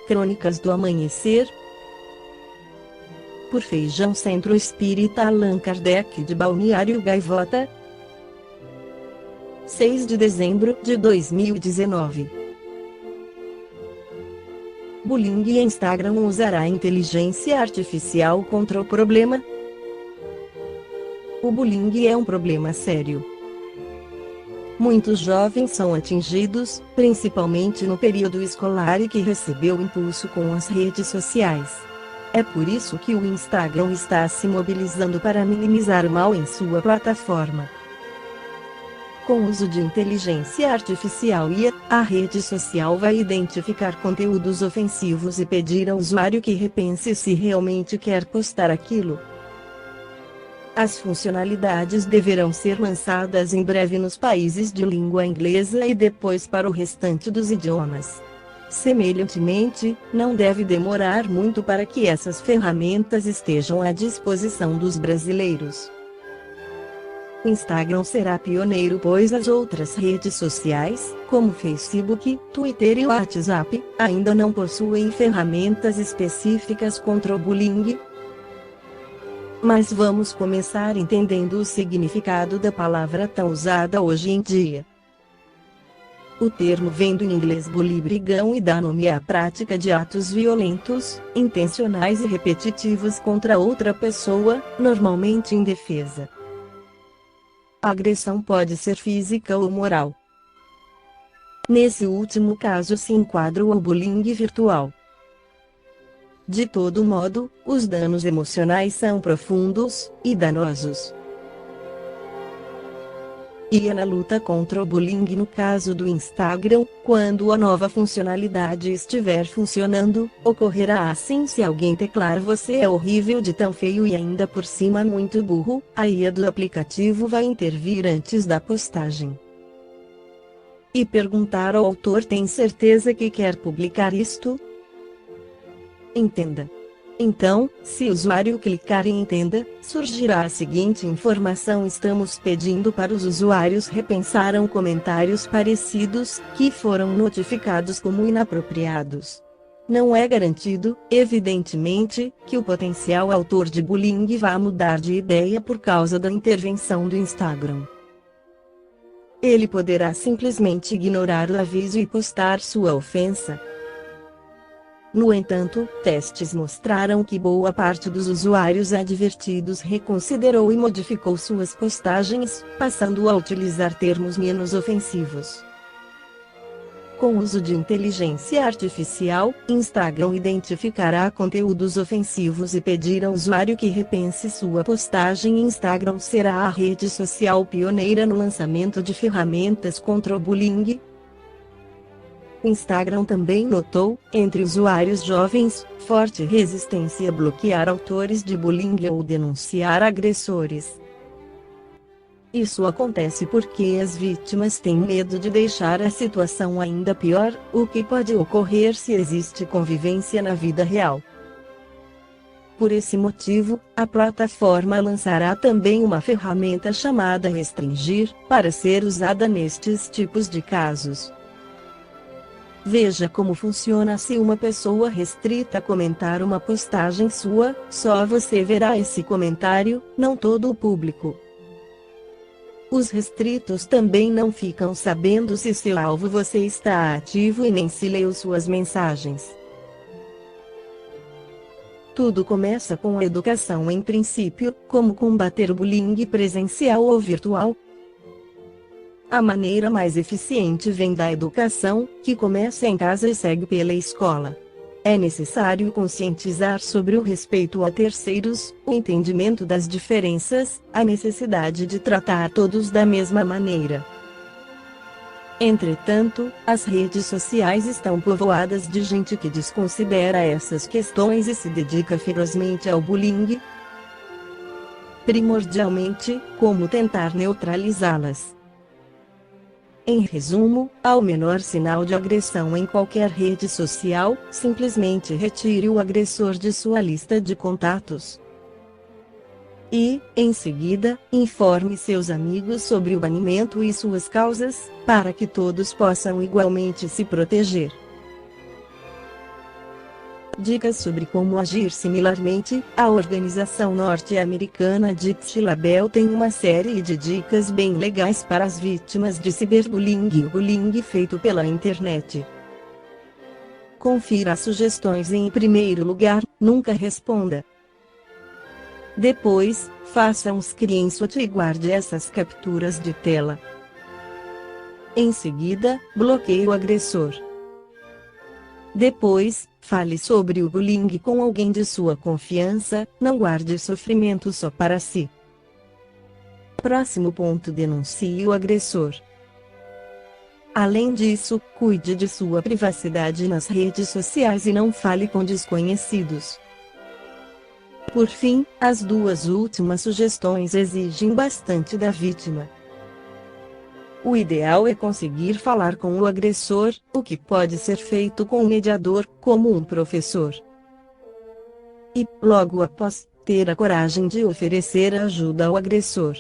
Crônicas do Amanhecer, por Feijão Centro Espírita Allan Kardec de Balneário Gaivota, 6 de dezembro de 2019. Bullying e Instagram usará inteligência artificial contra o problema? O bullying é um problema sério. Muitos jovens são atingidos, principalmente no período escolar e que recebeu impulso com as redes sociais. É por isso que o Instagram está se mobilizando para minimizar o mal em sua plataforma. Com o uso de inteligência artificial IA, a rede social vai identificar conteúdos ofensivos e pedir ao usuário que repense se realmente quer postar aquilo. As funcionalidades deverão ser lançadas em breve nos países de língua inglesa e depois para o restante dos idiomas. Semelhantemente, não deve demorar muito para que essas ferramentas estejam à disposição dos brasileiros. O Instagram será pioneiro, pois as outras redes sociais, como Facebook, Twitter e WhatsApp, ainda não possuem ferramentas específicas contra o bullying. Mas vamos começar entendendo o significado da palavra tão usada hoje em dia. O termo vem do inglês bully, brigão, e dá nome à prática de atos violentos, intencionais e repetitivos contra outra pessoa, normalmente indefesa. A agressão pode ser física ou moral. Nesse último caso se enquadra o bullying virtual. De todo modo, os danos emocionais são profundos e danosos. E na luta contra o bullying no caso do Instagram, quando a nova funcionalidade estiver funcionando, ocorrerá assim: se alguém teclar "você é horrível de tão feio e ainda por cima muito burro", a IA do aplicativo vai intervir antes da postagem e perguntar ao autor: tem certeza que quer publicar isto? Entenda. Então, se o usuário clicar em Entenda, surgirá a seguinte informação: estamos pedindo para os usuários repensarem comentários parecidos, que foram notificados como inapropriados. Não é garantido, evidentemente, que o potencial autor de bullying vá mudar de ideia por causa da intervenção do Instagram. Ele poderá simplesmente ignorar o aviso e postar sua ofensa. No entanto, testes mostraram que boa parte dos usuários advertidos reconsiderou e modificou suas postagens, passando a utilizar termos menos ofensivos. Com o uso de inteligência artificial, Instagram identificará conteúdos ofensivos e pedirá ao usuário que repense sua postagem. Instagram será a rede social pioneira no lançamento de ferramentas contra o bullying. O Instagram também notou, entre usuários jovens, forte resistência a bloquear autores de bullying ou denunciar agressores. Isso acontece porque as vítimas têm medo de deixar a situação ainda pior, o que pode ocorrer se existe convivência na vida real. Por esse motivo, a plataforma lançará também uma ferramenta chamada Restringir, para ser usada nestes tipos de casos. Veja como funciona: se uma pessoa restrita comentar uma postagem sua, só você verá esse comentário, não todo o público. Os restritos também não ficam sabendo se seu alvo você está ativo e nem se leu suas mensagens. Tudo começa com a educação em princípio, como combater o bullying presencial ou virtual. A maneira mais eficiente vem da educação, que começa em casa e segue pela escola. É necessário conscientizar sobre o respeito a terceiros, o entendimento das diferenças, a necessidade de tratar todos da mesma maneira. Entretanto, as redes sociais estão povoadas de gente que desconsidera essas questões e se dedica ferozmente ao bullying. Primordialmente, como tentar neutralizá-las. Em resumo, ao menor sinal de agressão em qualquer rede social, simplesmente retire o agressor de sua lista de contatos. E, em seguida, informe seus amigos sobre o banimento e suas causas, para que todos possam igualmente se proteger. Dicas sobre como agir similarmente. A organização norte-americana Dixie Label tem uma série de dicas bem legais para as vítimas de ciberbullying e bullying feito pela internet. Confira as sugestões. Em primeiro lugar, nunca responda. Depois, faça um screenshot e guarde essas capturas de tela. Em seguida, bloqueie o agressor. Depois, fale sobre o bullying com alguém de sua confiança, não guarde sofrimento só para si. Próximo ponto: denuncie o agressor. Além disso, cuide de sua privacidade nas redes sociais e não fale com desconhecidos. Por fim, as duas últimas sugestões exigem bastante da vítima. O ideal é conseguir falar com o agressor, o que pode ser feito com um mediador, como um professor. E, logo após, ter a coragem de oferecer ajuda ao agressor.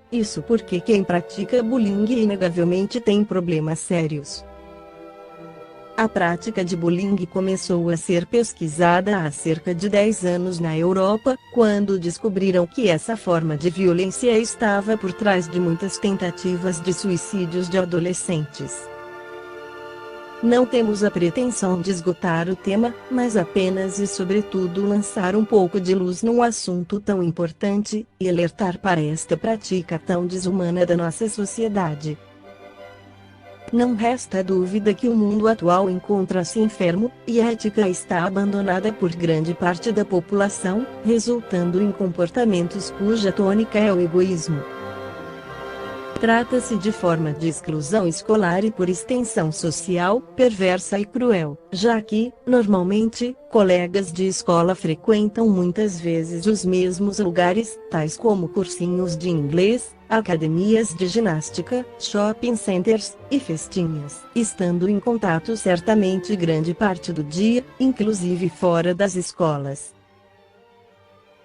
Isso porque quem pratica bullying inegavelmente tem problemas sérios. A prática de bullying começou a ser pesquisada há cerca de 10 anos na Europa, quando descobriram que essa forma de violência estava por trás de muitas tentativas de suicídios de adolescentes. Não temos a pretensão de esgotar o tema, mas apenas e sobretudo lançar um pouco de luz num assunto tão importante, e alertar para esta prática tão desumana da nossa sociedade. Não resta dúvida que o mundo atual encontra-se enfermo, e a ética está abandonada por grande parte da população, resultando em comportamentos cuja tônica é o egoísmo. Trata-se de forma de exclusão escolar e, por extensão social, perversa e cruel, já que, normalmente, colegas de escola frequentam muitas vezes os mesmos lugares, tais como cursinhos de inglês, academias de ginástica, shopping centers e festinhas, estando em contato certamente grande parte do dia, inclusive fora das escolas.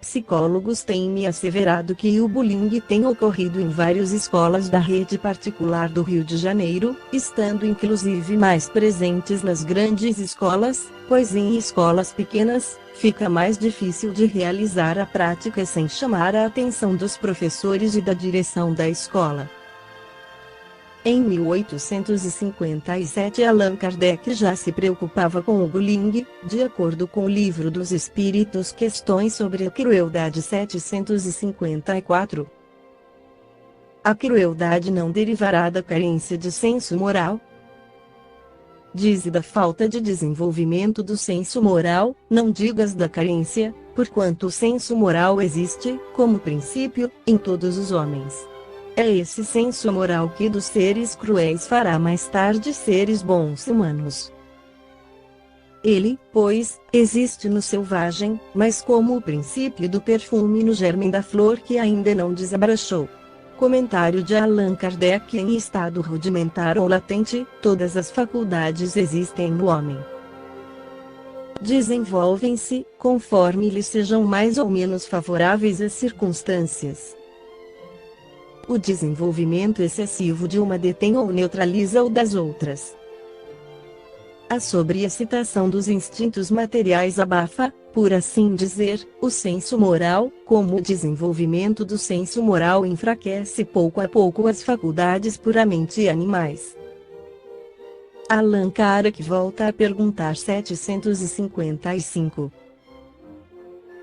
Psicólogos têm me asseverado que o bullying tem ocorrido em várias escolas da rede particular do Rio de Janeiro, estando inclusive mais presentes nas grandes escolas, pois em escolas pequenas, fica mais difícil de realizar a prática sem chamar a atenção dos professores e da direção da escola. Em 1857 Allan Kardec já se preocupava com o bullying, de acordo com o Livro dos Espíritos Questões sobre a Crueldade 754. A crueldade não derivará da carência de senso moral? Dize da falta de desenvolvimento do senso moral, não digas da carência, porquanto o senso moral existe, como princípio, em todos os homens. É esse senso moral que dos seres cruéis fará mais tarde seres bons humanos. Ele, pois, existe no selvagem, mas como o princípio do perfume no germe da flor que ainda não desabrachou. Comentário de Allan Kardec. Em estado rudimentar ou latente, todas as faculdades existem no homem. Desenvolvem-se, conforme lhes sejam mais ou menos favoráveis as circunstâncias. O desenvolvimento excessivo de uma detém ou neutraliza o das outras. A sobreexcitação dos instintos materiais abafa, por assim dizer, o senso moral, como o desenvolvimento do senso moral enfraquece pouco a pouco as faculdades puramente animais. Allan Kardec volta a perguntar 755.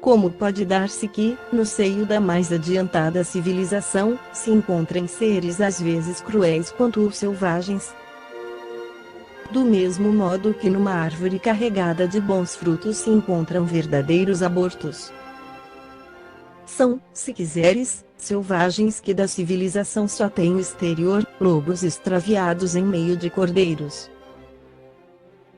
Como pode dar-se que, no seio da mais adiantada civilização, se encontrem seres às vezes cruéis quanto os selvagens? Do mesmo modo que numa árvore carregada de bons frutos se encontram verdadeiros abortos. São, se quiseres, selvagens que da civilização só têm o exterior, lobos extraviados em meio de cordeiros.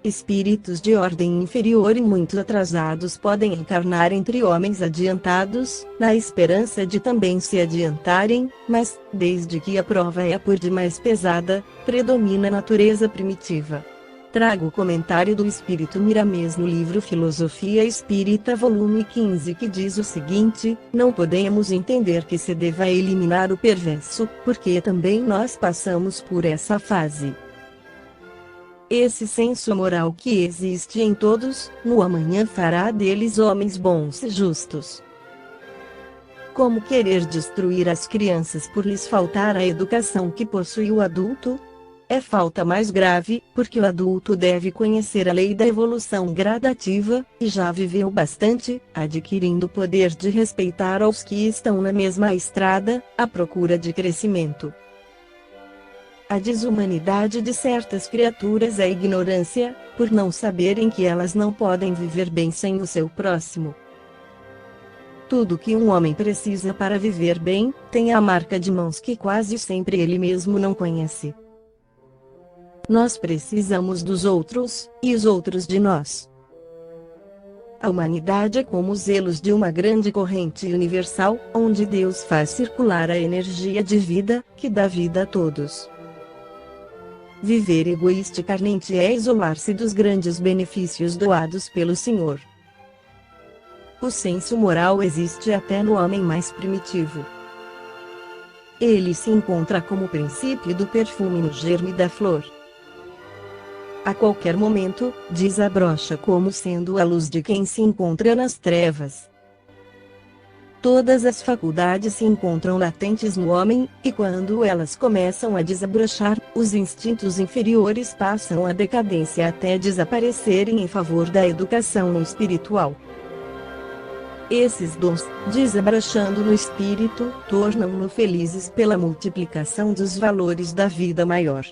Espíritos de ordem inferior e muito atrasados podem encarnar entre homens adiantados, na esperança de também se adiantarem, mas, desde que a prova é por demais pesada, predomina a natureza primitiva. Trago o comentário do Espírito Miramês no livro Filosofia Espírita volume 15 que diz o seguinte: não podemos entender que se deva eliminar o perverso, porque também nós passamos por essa fase. Esse senso moral que existe em todos, no amanhã fará deles homens bons e justos. Como querer destruir as crianças por lhes faltar a educação que possui o adulto? É falta mais grave, porque o adulto deve conhecer a lei da evolução gradativa, e já viveu bastante, adquirindo o poder de respeitar aos que estão na mesma estrada, à procura de crescimento. A desumanidade de certas criaturas é ignorância, por não saberem que elas não podem viver bem sem o seu próximo. Tudo que um homem precisa para viver bem, tem a marca de mãos que quase sempre ele mesmo não conhece. Nós precisamos dos outros, e os outros de nós. A humanidade é como os elos de uma grande corrente universal, onde Deus faz circular a energia de vida, que dá vida a todos. Viver egoisticamente é isolar-se dos grandes benefícios doados pelo Senhor. O senso moral existe até no homem mais primitivo. Ele se encontra como o princípio do perfume no germe da flor. A qualquer momento, desabrocha como sendo a luz de quem se encontra nas trevas. Todas as faculdades se encontram latentes no homem, e quando elas começam a desabrochar, os instintos inferiores passam à decadência até desaparecerem em favor da educação espiritual. Esses dons, desabrochando no espírito, tornam-no felizes pela multiplicação dos valores da vida maior.